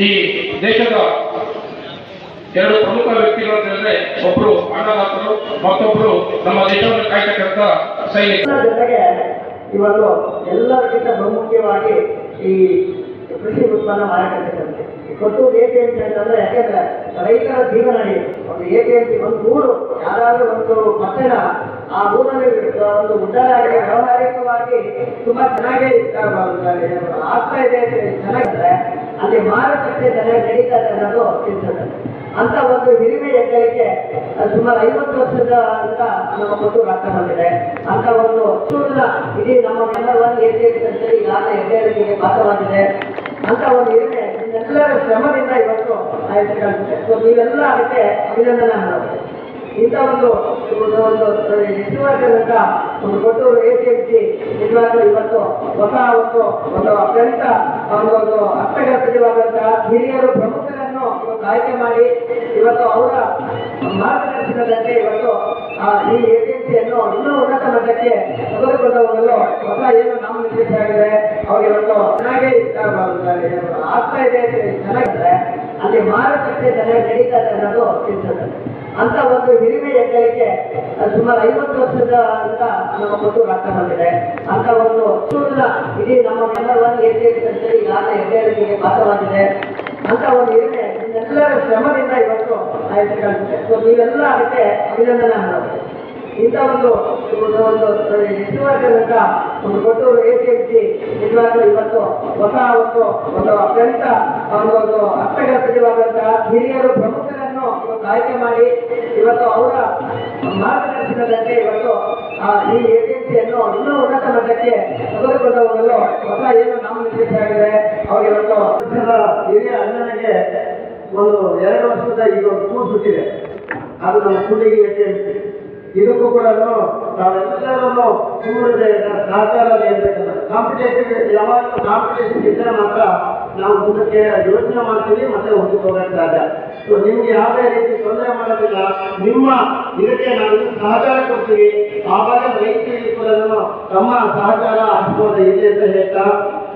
ಈ ದೇಶದ ಎರಡು ಪ್ರಮುಖ ವ್ಯಕ್ತಿಗಳು ಅಂತಂದ್ರೆ ಒಬ್ರು ಅನ್ನದಾತರು, ಮತ್ತೊಬ್ರು ನಮ್ಮ ದೇಶವನ್ನು ಕಾಯ್ತಕ್ಕಂಥ ಸೈನಿಕರ ಜೊತೆಗೆ ಇವತ್ತು ಎಲ್ಲರಿಗಿಂತ ಬಹುಮುಖ್ಯವಾಗಿ ಈ ಕೃಷಿ ಉತ್ಪನ್ನ ಮಾರಾಟಕ್ಕೆ ಸಂಸ್ಥೆ ಕೊಟ್ಟೂರು APMC ಅಂತಂದ್ರೆ, ಯಾಕೆಂದ್ರೆ ರೈತರ ಜೀವನ ನಡೆಯುತ್ತೆ. ಒಂದು APMC ಒಂದು ಊರು, ಯಾರಾದ್ರೂ ಒಂದು ಪಟ್ಟಣ, ಆ ಊರಲ್ಲಿ ಒಂದು ಉದ್ದಾರ ಆಗಿ ವ್ಯವಹಾರಿಕವಾಗಿ ತುಂಬಾ ಚೆನ್ನಾಗಿ ಆಗ್ತಾ ಇದೆ ಚೆನ್ನಾಗಿದ್ರೆ ಅಲ್ಲಿ ಮಾರುಕಟ್ಟೆ ಚೆನ್ನಾಗಿ ನಡೀತಾ ಇದೆ ಅನ್ನೋದು ತಿಳಿಸುತ್ತೆ. ಅಂತ ಒಂದು ಹಿರಿಮೆ ಹೆಗ್ಗಳಿಕೆ ಸುಮಾರು 50 ವರ್ಷದ ಅಂತ ನಮ್ಮ ಕೊಟ್ಟೂರು ಆಗ್ತಾ ಬಂದಿದೆ. ಅಂತ ಒಂದು ಕೊಟ್ಟೂರಿನ ಇಡೀ ನಮ್ಮ ನಂಬರ್ 1 APMC ಅಂತೇಳಿ ಈಗಾಗಲೇ ಹೆಗ್ಗಳಿಕೆಗೆ ಪಾತ್ರವಾಗಿದೆ. ಅಂತ ಒಂದು ಹಿರಿಮೆ ನಿಮ್ಮೆಲ್ಲರ ಶ್ರಮದಿಂದ ಇವತ್ತು ಆಯ್ತು. ನೀವೆಲ್ಲ ಅದಕ್ಕೆ ಅಭಿನಂದನೆ ಮಾಡೋದು. ಇಂಥ ಒಂದು ಹೆಸರುವಾದಂತ ಒಂದು ಕೊಟ್ಟೂರು APMC ನಿಜವಾಗ್ಲೂ ಇವತ್ತು ಹೊಸ ಒಂದು ಅತ್ಯಂತ ಒಂದು ಅರ್ಥಗರ್ಭಿತವಾದಂತಹ ಹಿರಿಯರು ಪ್ರಮುಖರನ್ನು ಇವತ್ತು ಆಯ್ಕೆ ಮಾಡಿ ಇವತ್ತು ಅವರ ಮಾರ್ಗದರ್ಶನದಂತೆ ಇವತ್ತು ಈ APMCಯನ್ನು ಇನ್ನೂ ಉನ್ನತ ಮಟ್ಟಕ್ಕೆ ತೆಗೆದುಕೊಂಡು ಹೋಗಲು ಹೊಸ ಏನು ನಾಮನಿರ್ದೇಶಿಸಲಾಗಿದೆ. ಅವ್ರು ಇವತ್ತು ಚೆನ್ನಾಗಿ ಆಗ್ತಾ ಇದೆ ಚೆನ್ನಾಗಿದ್ರೆ ಅಲ್ಲಿ ಮಾರುಕಟ್ಟೆ ಚೆನ್ನಾಗಿ ನಡೀತಾ ಇದೆ ಅನ್ನೋದು ತಿಳಿಸುತ್ತೆ. ಅಂತ ಒಂದು ಹಿರಿಮೆ ಹೆಗ್ಗಳಿಕೆ ಸುಮಾರು 50 ವರ್ಷದ ಅಂತ ನಮ್ಮ ಕೊಟ್ಟೂರು ಆಗ್ತಾ ಬಂದಿದೆ. ಅಂತ ಒಂದು ಕೊಟ್ಟೂರಿನ ಇಡೀ ನಮ್ಮ ನಂಬರ್ 1 APMC ಅಂತೇಳಿ ಈಗಾಗಲೇ ಹೆಗ್ಗಳಿಕೆಗೆ ಪಾತ್ರವಾಗಿದೆ. ಅಂತ ಒಂದು ಹಿರಿಮೆ ನಿಮ್ಮೆಲ್ಲರ ಶ್ರಮದಿಂದ ಇವತ್ತು ಆಯ್ತು. ನೀವೆಲ್ಲ ಅದಕ್ಕೆ ಅಭಿನಂದನೆ ಮಾಡೋದು. ಇಂಥ ಒಂದು ಹೆಸರುವಾದಂತ ಒಂದು ಕೊಟ್ಟೂರು APMC ನಿಜವಾಗ್ಲೂ ಇವತ್ತು ಹೊಸ ಒಂದು ಅತ್ಯಂತ ಒಂದು ಅರ್ಥಗರ್ಭಿತವಾದಂತಹ ಹಿರಿಯರು ಪ್ರಮುಖರನ್ನು ಇವತ್ತು ಆಯ್ಕೆ ಮಾಡಿ ಇವತ್ತು ಅವರ ಮಾರ್ಗದರ್ಶನದಂತೆ ಇವತ್ತು ಈ APMCಯನ್ನು ಇನ್ನೂ ಉನ್ನತ ಮಟ್ಟಕ್ಕೆ ತೆಗೆದುಕೊಂಡು ಹೋಗಲು ಹೊಸ ಏನು ನಾಮನಿರ್ದೇಶಿಸಲಾಗಿದೆ. ಅವ್ರಿಗೆ ಇವತ್ತು ಹಿರಿಯ ಅಣ್ಣನಿಗೆ ಒಂದು 2 ವರ್ಷದ ಈಗ ಒಂದು ಕೂಸು ಹುಟ್ಟಿದೆ. ಅದು ನಮ್ಮ ಕೂಡಿಗೆ APMC. ಇದಕ್ಕೂ ಕೂಡ ನಾವೆಲ್ಲರನ್ನು ಕೂಡದೆ ಸಹಕಾರ ನೀಡಬೇಕಲ್ಲ. ಕಾಂಪಿಟೇಟಿವ್ ಯಾವಾಗಲೂ ಕಾಂಪಿಟೇಷನ್ ಇದ್ದರೆ ಮಾತ್ರ ನಾವು ಮುಂದಕ್ಕೆ ಯೋಚನೆ ಮಾಡ್ತೀವಿ ಮತ್ತೆ ಹೊಂದಿಗೆ ಹೋಗಕ್ಕೆ ಸಾಧ್ಯ. ಸೊ ನಿಮ್ಗೆ ಯಾವುದೇ ರೀತಿ ತೊಂದರೆ ಮಾಡೋದಿಲ್ಲ. ನಿಮ್ಮ ಇದಕ್ಕೆ ನಾವು ಸಹಕಾರ ಕೊಡ್ತೀವಿ. ಆವಾಗ ರೈತರಿಗೆ ಕೂಡ ತಮ್ಮ ಸಹಕಾರ ಹಾಕ್ಬೋದು ಇದೆ ಅಂತ ಹೇಳ್ತಾ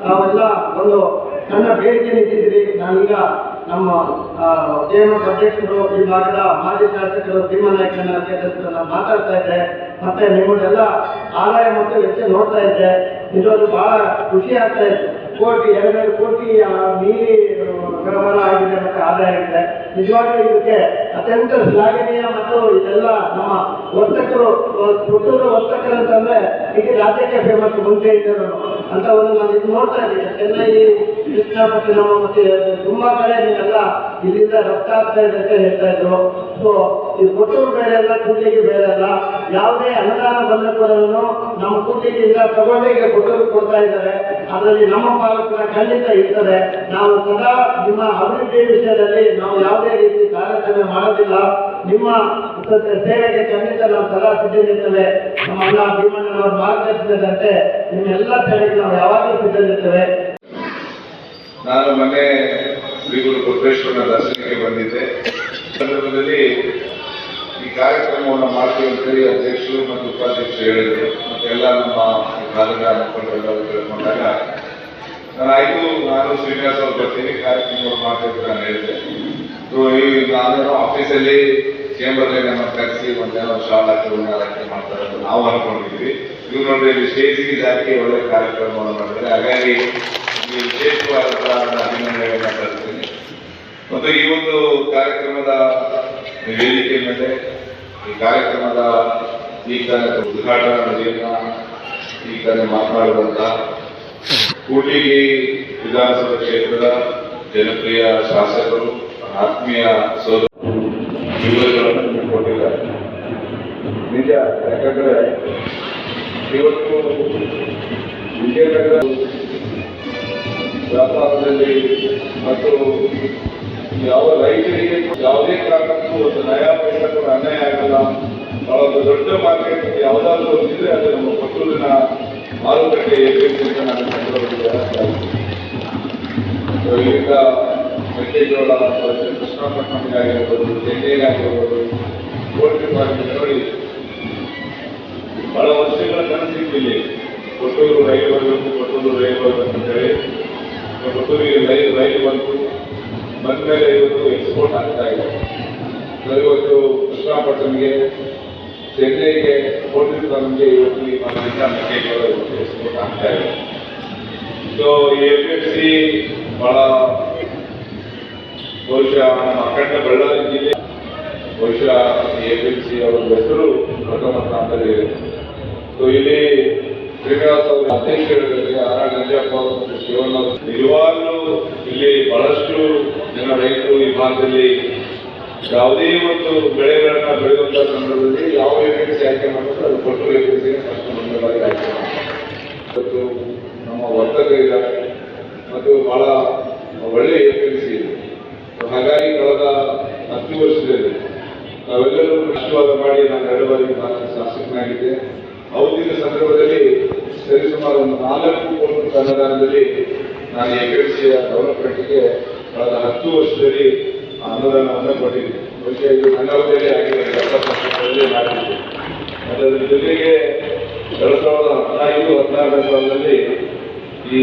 ನಾವೆಲ್ಲ ಒಂದು ಸಣ್ಣ ಬೇಡಿಕೆ ನಿಂತಿದ್ದೀರಿ. ನಾನೀಗ ನಮ್ಮ JMF ಅಧ್ಯಕ್ಷರು, ಈ ಭಾಗದ ಮಾಜಿ ಶಾಸಕರು ಭೀಮನಾಯಕನ ಅಧ್ಯಕ್ಷರು ನಾನು ಮಾತಾಡ್ತಾ ಇದ್ದೆ. ಮತ್ತೆ ನಿಮ್ಮನ್ನೆಲ್ಲ ಆದಾಯ ಮತ್ತು ವೆಚ್ಚ ನೋಡ್ತಾ ಇದ್ದೆ. ನಿಜವಾಗ್ಲೂ ಬಹಳ ಖುಷಿ ಆಗ್ತಾ ಇತ್ತು. 2 ಕೋಟಿ ನೀರಿ ವ್ಯವಹಾರ ಆಗಿದೆ ಮತ್ತೆ ಆದಾಯ ಇದೆ. ನಿಜವಾಗ್ಲೂ ಇದಕ್ಕೆ ಅತ್ಯಂತ ಶ್ಲಾಘನೀಯ. ಮತ್ತು ಇದೆಲ್ಲ ನಮ್ಮ ವರ್ತಕರು, ಕೊಟ್ಟೂರು ವರ್ತಕರು ಅಂತಂದ್ರೆ ಇಡೀ ರಾಜ್ಯಕ್ಕೆ ಫೇಮಸ್. ಮುಂಚೆ ಇದ್ದರು ಅಂತ ಒಂದು ನಾನು ಇದು ನೋಡ್ತಾ ಇದ್ದೀನಿ. ಚೆನ್ನೈ, ಕೃಷ್ಣಪಟ್ಟಣಂ ಮತ್ತೆ ತುಂಬಾ ಕಡೆ ನೀವೆಲ್ಲ ಇಲ್ಲಿಂದ ರಫ್ತು ಆಗ್ತಾ ಇದೆ ಅಂತ ಹೇಳ್ತಾ ಇದ್ರು. ಸೊ ಈ ಕೊಟ್ಟೂರು ಬೇರೆ ಅಲ್ಲ, ಕೂಡ್ಲಿಗೆ ಬೇರೆ ಅಲ್ಲ. ಯಾವುದೇ ಅನುದಾನ ಬಂದ ಕೂಡ ನಮ್ಮ ಕೂಡ್ಲಿಗೆಯಿಂದ ತಗೊಂಡೇ ಈಗ ಕೊಟ್ಟೂರು ಕೊಡ್ತಾ ಇದ್ದಾರೆ. ಅದರಲ್ಲಿ ನಮ್ಮ ಪಾಲು ಕೂಡ ಖಂಡಿತ ಇರ್ತದೆ. ನಾವು ಸದಾ ನಿಮ್ಮ ಅಭಿವೃದ್ಧಿ ವಿಷಯದಲ್ಲಿ ನಾವು ಯಾವುದೇ ರೀತಿ ಕಾರ್ಯಾಚರಣೆ ಮಾಡೋದಿಲ್ಲ. ನಿಮ್ಮ ಸೇವೆಗೆ ಖಂಡಿತ ನಾವು ಸದಾ ಸಿದ್ಧರಿರ್ತೇವೆ. ನಮ್ಮ ಅಣ್ಣ ಭೀಮಣ್ಣನವರ ಮಾರ್ಗದರ್ಶನದಂತೆ ನಿಮ್ಮೆಲ್ಲ ಸೇವೆಗೆ ನಾವು ಯಾವಾಗಲೂ ಸಿದ್ಧರಿರ್ತೇವೆ. ನಾನು ಮೊನ್ನೆ ಶ್ರೀ ಗುರು ಕೊಟ್ರೇಶ್ವರನ ದರ್ಶನಕ್ಕೆ ಬಂದಿದ್ದೆ. ಸಂದರ್ಭದಲ್ಲಿ ಈ ಕಾರ್ಯಕ್ರಮವನ್ನು ಮಾಡ್ತೀವಿ ಅಂತೇಳಿ ಅಧ್ಯಕ್ಷರು ಮತ್ತು ಉಪಾಧ್ಯಕ್ಷರು ಹೇಳಿದರು. ಮತ್ತೆ ಎಲ್ಲ ನಮ್ಮ ಭಾಗದ ಮುಖಂಡರೆಲ್ಲ ತಿಳ್ಕೊಂಡಾಗ ನಾನು ಶ್ರೀನಿವಾಸ್ ಅವ್ರು ಬರ್ತೀನಿ, ಕಾರ್ಯಕ್ರಮಗಳು ಮಾಡ್ತೀವಿ ನಾನು ಹೇಳಿದೆ. ಸೊ ನಾನೇನೋ ಆಫೀಸಲ್ಲಿ ಚೇಂಬರ್ಲಿ ನಮ್ಮ ಕರೆಸಿ ಒಂದೇನೋ ಶಾಲ್ ಹಾಕಿ ಮಾಡ್ತಾರೆ ಅಂತ ನಾವು ಅನ್ಕೊಂಡಿದ್ವಿ. ಇವ್ರು ನೋಡ್ರಿ ಇಲ್ಲಿ ಸ್ಟೇಜಿಗೆ ಜಾಸ್ತಿ ಒಳ್ಳೆ ಕಾರ್ಯಕ್ರಮವನ್ನು ಮಾಡಿದ್ರೆ, ಹಾಗಾಗಿ ಈ ವಿಶೇಷವಾದಂತಹ ಅಭಿನಂದನೆಗಳನ್ನ ತರಿಸ್ತೀನಿ. ಮತ್ತು ಈ ಒಂದು ಕಾರ್ಯಕ್ರಮದ ವೇದಿಕೆ ಮೇಲೆ ಈ ಕಾರ್ಯಕ್ರಮದ ಈ ತಾನೇ ಉದ್ಘಾಟನಾ ನಡೆಯನ್ನ ಈ ತಾನೇ ಮಾತನಾಡುವಂತ ಕೂಡ್ಲಿಗಿ ವಿಧಾನಸಭಾ ಕ್ಷೇತ್ರದ ಜನಪ್ರಿಯ ಶಾಸಕರು, ಆತ್ಮೀಯ ಸೋದರ ವಿವರಗಳನ್ನು ಕೊಟ್ಟಿದ್ದಾರೆ. ನಿಜ, ಯಾಕಂದ್ರೆ ಇವತ್ತು ವಿಜಯನಗರ ವ್ಯಾಪಾರದಲ್ಲಿ ಮತ್ತು ಯಾವ ರೈತರಿಗೆ ಯಾವುದೇ ಕಾರಣಕ್ಕೂ ಒಂದು ನಯಾ ಪೈಸಾ ಕೂಡ ಅನ್ಯಾಯ ಆಗಲ್ಲ. ಬಹಳ ಒಂದು ದೊಡ್ಡ ಮಾರ್ಕೆಟ್ ಯಾವುದಾದ್ರೂ ಒಂದಿದ್ರೆ ಅದು ನಮ್ಮ ಕೊಟ್ಟೂರಿನ ಮಾರುಕಟ್ಟೆ ಏಜೆನ್ಸಿ ಅಂತ ನಾನು ಸಂದರ್ಭದಲ್ಲಿ ಇಲ್ಲಿಂದ ಮೆಕ್ಕೆಜೋಳ, ಕೃಷ್ಣಪಟ್ಟಣಕ್ಕೆ ಆಗಿರ್ಬೋದು, ಚೆನ್ನೈಗೆ ಆಗಿರ್ಬೋದು, ಪೋಲ್ಟ್ರಿ ಫಾರ್ಮಿಂಗ್ ನೋಡಿ ಬಹಳ ವರ್ಷಗಳ ಕನಸಿತ್ತು ಇಲ್ಲಿ ಕೊಟ್ಟೂರು ರೈಲು ಬರಬೇಕು, ಕೊಟ್ಟೂರು ರೈಲು ಬರಬೇಕು ಅಂತೇಳಿ. ಕೊಟ್ಟೂರಿಗೆ ರೈಲು ಬಂತು, ಬಂದ ಮೇಲೆ ಇವತ್ತು ಎಕ್ಸ್ಪೋರ್ಟ್ ಆಗ್ತಾ ಇದೆ. ಇವತ್ತು ಕೃಷ್ಣಪಟ್ಟಣಕ್ಕೆ, ಚೆನ್ನೈಗೆ, ಪೋಲ್ಟ್ರಿ ಫಾರ್ಮ್ಗೆ ಇವತ್ತು ಈ ಭಾಗದಿಂದ ಮೆಕ್ಕೆಜೋಳ ಇವತ್ತು ಎಕ್ಸ್ಪೋರ್ಟ್ ಆಗ್ತಾ ಇದೆ. ಸೊ ಈ APMC ಬಹಳ ಬಹುಶಃ ನಮ್ಮ ಅಖಂಡ ಬಳ್ಳಾರಿ ಜಿಲ್ಲೆ ಬಹುಶಃ APMC ಅವರ ಹೆಸರು ಪ್ರಥಮ ಸ್ಥಾನದಲ್ಲಿ ಇದೆ. ಸೊ ಇಲ್ಲಿ ಶ್ರೀನಿವಾಸ್ ಅವರ ಅಧ್ಯಕ್ಷರಿಗೆ ಆರ್ ಗಂಜಪ್ಪ ಅವರು ಮತ್ತು ಶಿವಣ್ಣ ಅವರು ನಿಜವಾಗ್ಲೂ ಇಲ್ಲಿ ಬಹಳಷ್ಟು ಜನ ರೈತರು ಈ ಭಾಗದಲ್ಲಿ ಯಾವುದೇ ಒಂದು ಬೆಳೆಗಳನ್ನ ಬೆಳೆಯುವಂತಹ ಸಂದರ್ಭದಲ್ಲಿ ಯಾವ APMC ಆಯ್ಕೆ ಮಾಡಿದ್ರೆ ಅದು ಕೊಟ್ಟೂರು APMC ಫಸ್ಟ್ ಮುಂದೆ ಆಯ್ಕೆ ಮತ್ತು ನಮ್ಮ ವರ್ತಕ ಇದ್ದಾರೆ ಮತ್ತು ಬಹಳ ಒಳ್ಳೆ APMC ಇದೆ. ಹಾಗಾಗಿ ಕಳೆದ 10 ವರ್ಷದಲ್ಲಿ ನಾವೆಲ್ಲರೂ ವಿಶ್ವಾಸ ಮಾಡಿ ನಾನು 2 ಬಾರಿ ಶಾಸಕನಾಗಿದ್ದೆ. ಅವತ್ತಿನ ಸಂದರ್ಭದಲ್ಲಿ ಸರಿಸುಮಾರು ಒಂದು 4 ಕೋಟಿ ಅನುದಾನದಲ್ಲಿ ನಾನು APMCಯ ಡೆವಲಪ್ಮೆಂಟ್ಗೆ ಕಳೆದ 10 ವರ್ಷದಲ್ಲಿ ಅನುದಾನವನ್ನು ಕೊಟ್ಟಿದ್ದೆ. ಬಹುಶಃ ಇದು ನನ್ನ ಅವಧಿಯಲ್ಲಿ ಆಗಿದೆ, 70 ವರ್ಷದಲ್ಲಿ ಮಾಡಿದ್ದೆ. ಮತ್ತು ಅದರ ಜೊತೆಗೆ 2015-16 ಸಾಲದಲ್ಲಿ ಈ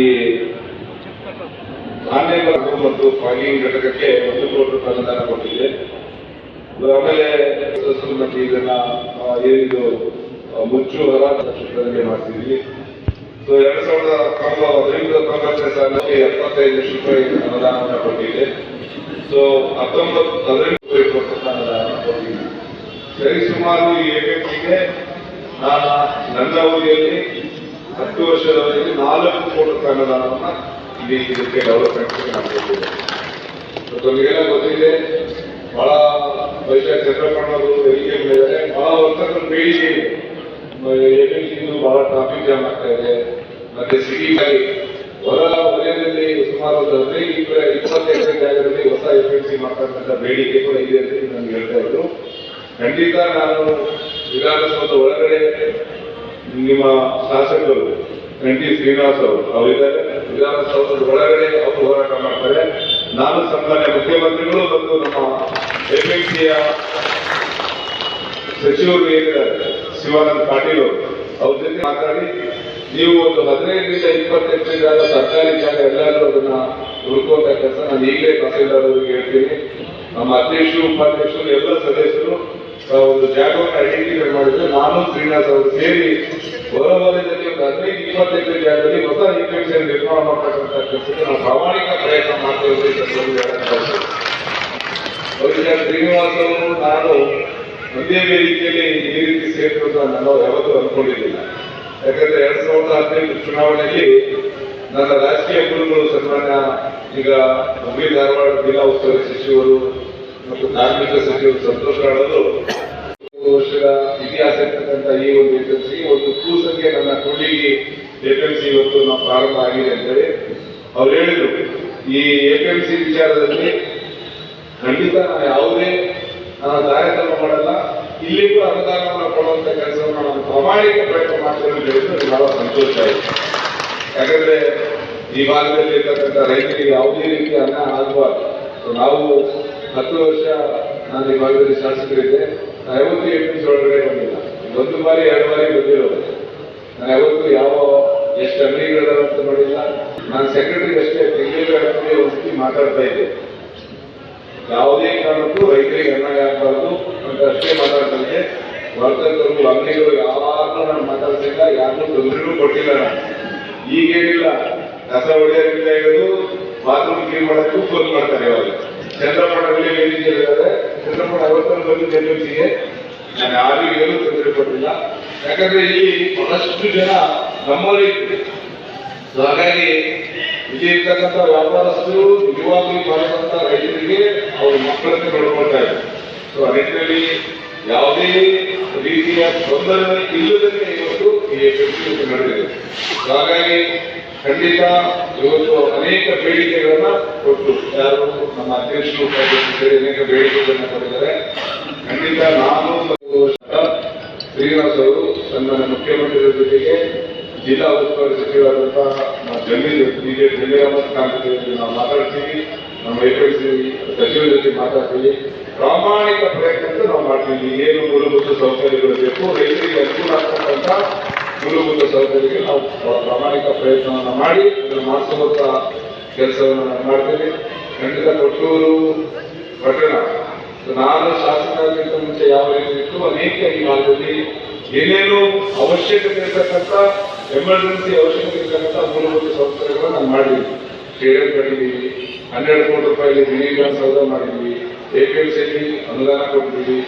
ಧಾನ್ಯಗಳು ಮತ್ತು ಫಾಗಿಂಗ್ ಘಟಕಕ್ಕೆ 1 ಕೋಟಿ ರೂಪಾಯಿ ಅನುದಾನ ಕೊಟ್ಟಿದೆ. ಆಮೇಲೆ ಮತ್ತು ಇದನ್ನ ಏನಿದು ಮುಚ್ಚು ಹೊರ ಕ್ಷೇತ್ರದಲ್ಲಿ ಮಾಡ್ತಿದ್ವಿ. ಸೊ 2019-19 ಸಾಲಕ್ಕೆ 75 ಲಕ್ಷ ರೂಪಾಯಿ ಅನುದಾನವನ್ನು ಕೊಟ್ಟಿದೆ. ಸೊ 19-18 ಅನುದಾನ ಕೊಟ್ಟಿದೆ. ಸರಿಸುಮಾರು ಈ APMCಗೆ ನಾನು ನನ್ನ ಅವಧಿಯಲ್ಲಿ 10 ವರ್ಷದ ಅವಧಿಯಲ್ಲಿ 4 ಕೋಟಿ ರೂಪಾಯಿ ಅನುದಾನವನ್ನು ಇಲ್ಲಿ ಇದಕ್ಕೆ ಡೆವಲಪ್ಮೆಂಟ್ಗೆ ನಾನು ಕೊಟ್ಟಿದ್ದೆ. ತಮಗೆಲ್ಲ ಗೊತ್ತಿದೆ, ಬಹಳ ಬಹುಶಃ ಚಂದ್ರಪ್ಪಣ್ಣವರು ಎಲ್ಲಿಗೆ ಬಂದಿದ್ದಾರೆ, ಬಹಳ ವರ್ಷಗಳ ಬೇಡಿಕೆ ಇದೆ. APMC ಬಹಳ ಟ್ರಾಫಿಕ್ ಜಾಮ್ ಆಗ್ತಾ ಇದೆ. ಮತ್ತೆ ಸಿಟಿಗಾಗಿ ಹೊರ ವಲಯದಲ್ಲಿ ಸುಮಾರು ಒಂದು 15-20 ಎಕರೆ ಜಾಗದಲ್ಲಿ ಹೊಸ APMC ಮಾಡ್ತಕ್ಕಂಥ ಬೇಡಿಕೆ ಕೂಡ ಇದೆ ಅಂತ ನನಗೆ ಹೇಳ್ತಾ ಇದ್ರು. ಖಂಡಿತ ನಾನು ವಿಧಾನಸೌಧದ ಒಳಗಡೆ ನಿಮ್ಮ ಶಾಸಕರು NT ಶ್ರೀನಿವಾಸ್ ಅವರಿದ್ದಾರೆ, ವಿಧಾನಸೌಧದ ಒಳಗಡೆ ಅವರು ಹೋರಾಟ ಮಾಡ್ತಾರೆ. ನಾನು ಸನ್ಮಾನ್ಯ ಮುಖ್ಯಮಂತ್ರಿಗಳು ಮತ್ತು ನಮ್ಮ APMCಯ ಸಚಿವರು ಏನಿದ್ದಾರೆ ಶಿವಾನಂದ ಪಾಟೀಲ್ ಅವರು ಅವ್ರ ಜೊತೆ ಮಾತಾಡಿ ನೀವು ಒಂದು 15-20 ಎಕರೆ ಜಾಗ ಸರ್ಕಾರಿ ಜಾಗ ಎಲ್ಲರೂ ಅದನ್ನ ಹುಡುಕುವಂತ ಕೆಲಸ ನಾನು ಈಗಲೇ ತಹಸೀಲ್ದಾರ್ ಅವರಿಗೆ ಹೇಳ್ತೀನಿ. ನಮ್ಮ ಅಧ್ಯಕ್ಷರು, ಉಪಾಧ್ಯಕ್ಷರು, ಎಲ್ಲ ಸದಸ್ಯರು ಒಂದು ಜಾಗವನ್ನು ಐಡೆಂಟಿಫೈ ಮಾಡಿದ್ರೆ ನಾನು ಶ್ರೀನಿವಾಸ್ ಅವರು ಸೇರಿ ಹೊರ ವಲಯದಲ್ಲಿ ಒಂದು 15-20 ಎಕರೆ ಜಾಗದಲ್ಲಿ ಹೊಸ APMC ನಿರ್ಮಾಣ ಮಾಡತಕ್ಕಂಥ ಕೆಲಸಕ್ಕೆ ನಾವು ಪ್ರಾಮಾಣಿಕ ಪ್ರಯತ್ನ ಮಾಡ್ತೇವೆ. ಬಹುಶಃ ಶ್ರೀನಿವಾಸ್ ಅವರು ನಾನು ಒಂದೇ ವೇದಿಕೆಯಲ್ಲಿ ಈ ರೀತಿ ಸೇರಿರೋದು ನಾನು ಯಾವತ್ತೂ ಅನ್ಕೊಂಡಿರಲಿಲ್ಲ. ಯಾಕಂದ್ರೆ 2015 ಚುನಾವಣೆಯಲ್ಲಿ ನನ್ನ ರಾಜಕೀಯ ಗುರುಗಳು ಸನ್ಮಾನ್ಯ ಈಗ ಹುಬ್ಬಳ್ಳಿ ಧಾರವಾಡ ಜಿಲ್ಲಾ ಉಸ್ತುವಾರಿ ಸಚಿವರು ಮತ್ತು ಕಾರ್ಮಿಕ ಸಚಿವರು ಸಂತೋಷ್ ರಾಡವರು ವರ್ಷದ ಇತಿಹಾಸ ಇರ್ತಕ್ಕಂಥ ಈ ಒಂದು APMC ಒಂದು ಕೂಸಂಗೆ ನನ್ನ ಕೊಳ್ಳಿಗೆ APMC ಇವತ್ತು ನಾವು ಪ್ರಾರಂಭ ಆಗಿದೆ ಅಂತೇಳಿ ಅವ್ರು ಹೇಳಿದ್ರು. ಈ APMC ವಿಚಾರದಲ್ಲಿ ಖಂಡಿತ ನಾವು ಯಾವುದೇ ತಾರತಮ್ಯ ಮಾಡಲ್ಲ, ಇಲ್ಲಿಗೂ ಅನುದಾನವನ್ನು ಕೊಡುವಂತ ಕೆಲಸವನ್ನು ನಾವು ಪ್ರಾಮಾಣಿಕ ಪ್ರಯತ್ನ ಮಾಡ್ತೇವೆ ಅಂತ ಹೇಳಿದ್ರು. ಬಹಳ ಸಂತೋಷ ಆಯಿತು. ಯಾಕಂದ್ರೆ ಈ ಭಾಗದಲ್ಲಿ ಇರ್ತಕ್ಕಂಥ ರೈತರಿಗೆ ಯಾವುದೇ ರೀತಿ ಅನ್ಯಾಯ ಆಗಬಾರ್ದು. ನಾವು 10 ವರ್ಷ ನಾನು ಈ ಭಾಗದಲ್ಲಿ ಶಾಸಕರಿದ್ದೆ. ನಾನು ಯಾವತ್ತೂ APMC ಒಳಗಡೆ ಬಂದಿಲ್ಲ, 1 ಬಾರಿ 2 ಬಾರಿ ಬಂದಿರೋದು. ನಾನು ಯಾವತ್ತೂ ಎಷ್ಟು ಅಂಗಡಿಗಳಂತ ನೋಡಿಲ್ಲ. ನಾನು ಸೆಕ್ರೆಟರಿ ಅಷ್ಟೇ ತಿಂಗಳಿಗೆ ಒಂದ್ಸತಿ ಮಾತಾಡ್ತಾ ಇದ್ದೆ. ಯಾವುದೇ ಕಾರಣಕ್ಕೂ ರೈತರಿಗೆ ಅನ್ಯಾಯ ಆಗಬಾರ್ದು ಅಂತ ಅಷ್ಟೇ ಮಾತಾಡ್ತಂತೆ. ವರ್ತಕರು, ಅಂಗಡಿಗಳು ಯಾವಾಗಲೂ ನಾನು ಮಾತಾಡ್ತಿಲ್ಲ, ಯಾರನ್ನೂ ತೊಂದರೆನೂ ಕೊಟ್ಟಿಲ್ಲ. ನಾನು ಈಗೇನಿಲ್ಲ, ಕಸ ಹೊಡೆಯೋದ್ರಿಂದ ಹಿಡಿದು ಬಾತ್ರೂಮ್ ಕ್ಲೀನ್ ಮಾಡೋಕ್ಕೂ ಫೋನ್ ಮಾಡ್ತಾರೆ. ಇವಾಗ ಚಂದ್ರಪ್ಪಣ್ಣಲ್ಲಿ ವೇದಿಕೆಯಿದ್ದಾರೆ, ಚಂದ್ರಪ್ಪಣ್ಣ ಅವತ್ತನ್ನು ಬಂದು APMCಗೆ ನಾನು ಯಾರಿಗೂ ಏನೂ ತೊಂದರೆ ಕೊಟ್ಟಿಲ್ಲ. ಯಾಕಂದ್ರೆ ಇಲ್ಲಿ ಬಹಳಷ್ಟು ಜನ ನಮ್ಮಲ್ಲಿ ಹಾಗಾಗಿ ಇಲ್ಲಿ ಇರ್ತಕ್ಕಂಥ ವ್ಯಾಪಾರಸ್ಥರು ನಿಜವಾಗ್ಲೂ ಮಾಡುವಂತ ರೈತರಿಗೆ ಅವ್ರ ಮಕ್ಕಳನ್ನು ನೋಡ್ಕೊಳ್ತಾ ಇದ್ದಾರೆ. ಸೊ ಆ ನಿಟ್ಟಿನಲ್ಲಿ ಯಾವುದೇ ರೀತಿಯ ತೊಂದರೆ ಇಲ್ಲದೇ ಇವತ್ತು ಈ APMC ನಡೆದಿದೆ. ಹಾಗಾಗಿ ಖಂಡಿತ ಇವತ್ತು ಅನೇಕ ಬೇಡಿಕೆಗಳನ್ನ ಕೊಟ್ಟು ಯಾರು ನಮ್ಮ ಅಧ್ಯಕ್ಷರು ಉಪಾಧ್ಯಕ್ಷರು ಅನೇಕ ಬೇಡಿಕೆಗಳನ್ನ ಕೊಟ್ಟಿದ್ದಾರೆ. ಖಂಡಿತ ನಾನು ಶ್ರೀನಿವಾಸ್ ಅವರು ಸನ್ಮಾನ್ಯ ಮುಖ್ಯಮಂತ್ರಿಗಳ ಜೊತೆಗೆ ಜಿಲ್ಲಾ ಉಸ್ತುವಾರಿ ಸಚಿವರಾದಂತಹ ಬಿಜೆಪಿ ಜಮೀರ್ ಕಾಂತಿ ನಾವು ಮಾತಾಡ್ತೀವಿ, ನಮ್ಮ ಎಪಿಎಂಸಿ ಸಚಿವರ ಜೊತೆ ಮಾತಾಡ್ತೀವಿ. ಪ್ರಾಮಾಣಿಕ ಪ್ರಯತ್ನ ನಾವು ಮಾಡ್ತೀವಿ. ಏನು ಮೂಲಭೂತ ಸೌಕರ್ಯಗಳು ಬೇಕು, ರೈತರಿಗೆ ಅನುಕೂಲ ಆಗ್ತಕ್ಕಂಥ ಮೂಲಭೂತ ಸೌಕರ್ಯಕ್ಕೆ ನಾವು ಪ್ರಾಮಾಣಿಕ ಪ್ರಯತ್ನವನ್ನು ಮಾಡಿ ಅದನ್ನು ಮಾಡಿಸುವಂತ ಕೆಲಸವನ್ನು ನಾವು ಮಾಡ್ತೇವೆ. ಖಂಡಿತ ಕೊಟ್ಟೂರು ಪಟ್ಟಣ ನಾನು ಶಾಸಕರಾಗಿದ್ದ ಮುಂಚೆ ಯಾವ ರೀತಿ ಇತ್ತು, ಅನೇಕ ಈ ಭಾಗದಲ್ಲಿ ಏನೇನು ಅವಶ್ಯಕತೆ ಇರತಕ್ಕಂಥ ಎಮರ್ಜೆನ್ಸಿ ಅವಶ್ಯಕತೆ ಇರತಕ್ಕಂಥ ಮೂಲಭೂತ ಸೌಕರ್ಯಗಳನ್ನು ನಾವು ಮಾಡಿದ್ವಿ. ಸ್ಟೇಡಿಯಂ ಕಟ್ಟಿದ್ದೀವಿ, 12 ಕೋಟಿ ರೂಪಾಯಿ ಮಿನಿ ವಿಧಾನಸೌಧ ಮಾಡಿದ್ವಿ, ಎಪಿಎಂಸಿಯಲ್ಲಿ ಅನುದಾನ ಕೊಟ್ಟಿದ್ದೀವಿ.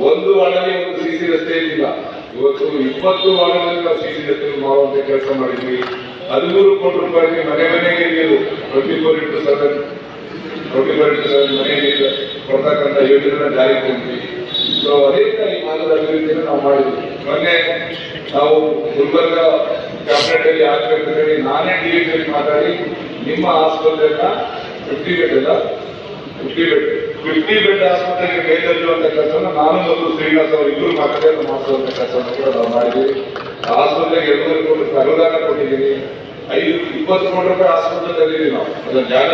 ಒಂದು ವಾರ್ಡಲ್ಲಿ ಒಂದು ಸಿಸಿ ರಸ್ತೆ ಇದ್ದಿಲ್ಲ, ಇವತ್ತು 20 ವಾರ್ಡ್ಗಳಲ್ಲಿ ನಾವು ಸಿಸಿ ರಸ್ತೆ ಮಾಡುವಂತ ಕೆಲಸ ಮಾಡಿದ್ವಿ. 13 ಕೋಟಿ ರೂಪಾಯಿ ಮನೆ ಮನೆಗೆ ನೀರು 24x7 ಮನೆ ನೀರು ಕೊಡ್ತಕ್ಕಂಥ ಯೋಜನೆ ಜಾರಿಗೆ ತಂದ್ವಿ. ಸೊ ಅನೇಕ ಈ ಭಾಗದ ಅಭಿವೃದ್ಧಿಯನ್ನು ನಾವು ಮಾಡಿದ್ವಿ. ಮೊನ್ನೆ ನಾವು ಗುಲ್ಬರ್ಗ ಕ್ಯಾಬಿನೆಟ್ ಅಲ್ಲಿ ಆಗಬೇಕಂತೇಳಿ ನಾನೇ ಡಿವಿಷನ್ ಮಾತಾಡಿ ನಿಮ್ಮ ಆಸ್ಪತ್ರೆಯನ್ನ 50 ಬೆಡ್ ಆಸ್ಪತ್ರೆಗೆ ಮೇಲೆಲ್ಲುವಂತ ಕೆಲಸವನ್ನು ನಾನು ಮತ್ತು ಶ್ರೀನಿವಾಸ್ ಅವರು ಇಬ್ಬರು ಮಾತಾಡಿ ಮಾಡಿಸುವಂತ ಕೆಲಸವನ್ನು ಕೂಡ ನಾವು ಮಾಡಿದ್ವಿ. ಆಸ್ಪತ್ರೆಗೆ 200 ಕೋಟಿ ರೂಪಾಯಿ ಅನುದಾನ ಕೊಟ್ಟಿದ್ದೀನಿ. 20 ಕೋಟಿ ರೂಪಾಯಿ ಆಸ್ಪತ್ರೆ ತಂದಿದ್ದೀವಿ ನಾವು. ಅದನ್ನು ಜಾಗ